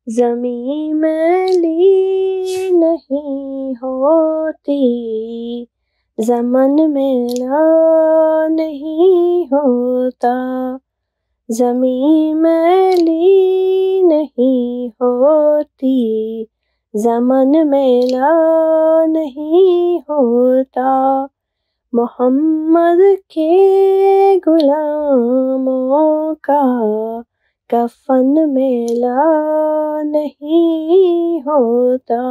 زمیں میلی نہیں ہوتی، زمن میلا نہیں ہوتا، زمیں میلی نہیں ہوتی، زمن میلا نہیں ہوتا، محمد کے غلاموں کا کفن میلا نہیں ہوتا،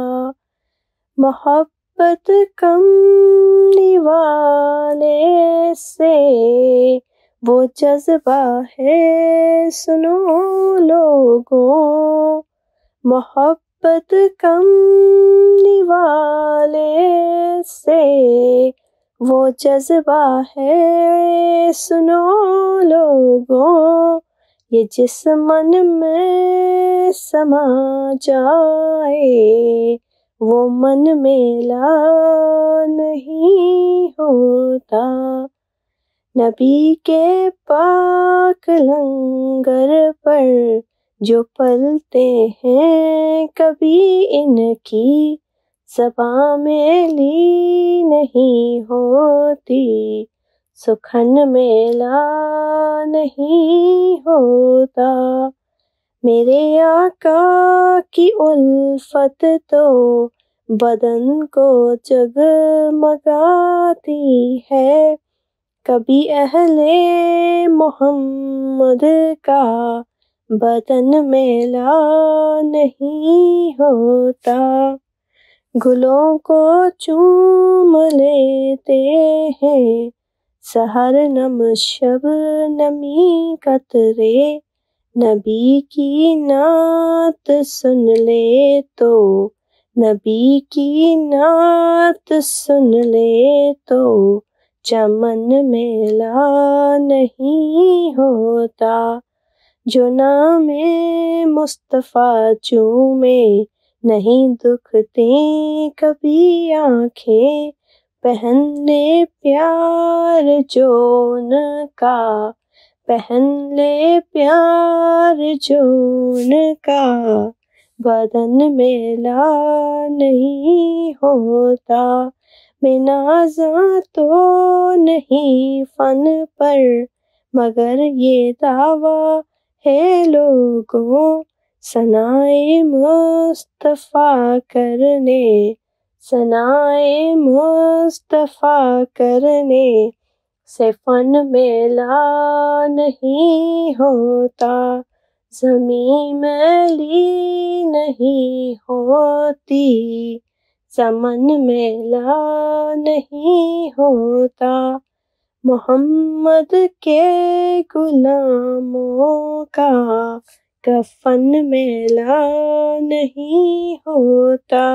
محبت کملی والے سے وہ جذبہ ہے سنو لوگوں، محبت کملی والے سے وہ جذبہ ہے سنو لوگوں، یہ جس من میں سما جائے وہ من میلا نہیں ہوتا، نبی کے پاک لنگر پر جو پلتے ہیں کبھی ان کی زبان میلی نہیں ہوتی، سخن میلا نہیں ہوتا، میرے آقا کی الفت تو بدن کو جگمگاتی ہے، کبھی اہل محمد کا بدن میلا نہیں ہوتا، گلوں کو چوم لیتے ہیں سحر نم شب نمی قطرے، نبی کی نعت سن لے تو، نبی کی نعت سن لے تو چمن میلا نہیں ہوتا، جو نام مصطفیٰ چومے نہیں دکھتی کبھی آنکھیں، پہن لے پیار جو ان کا، پہن لے پیار جو ان کا، بدن میلا نہیں ہوتا، میں نازاں تو نہیں فن پر مگر یہ دعویٰ ہے لوگوں، ثنائے مصطفیٰ کرنے، ثنائے مصطفیٰ کرنے سے فن میلا نہیں ہوتا، زمیں میلی نہیں ہوتی، زمن میلا نہیں ہوتا، محمد کے غلاموں کا کفن میلا نہیں ہوتا۔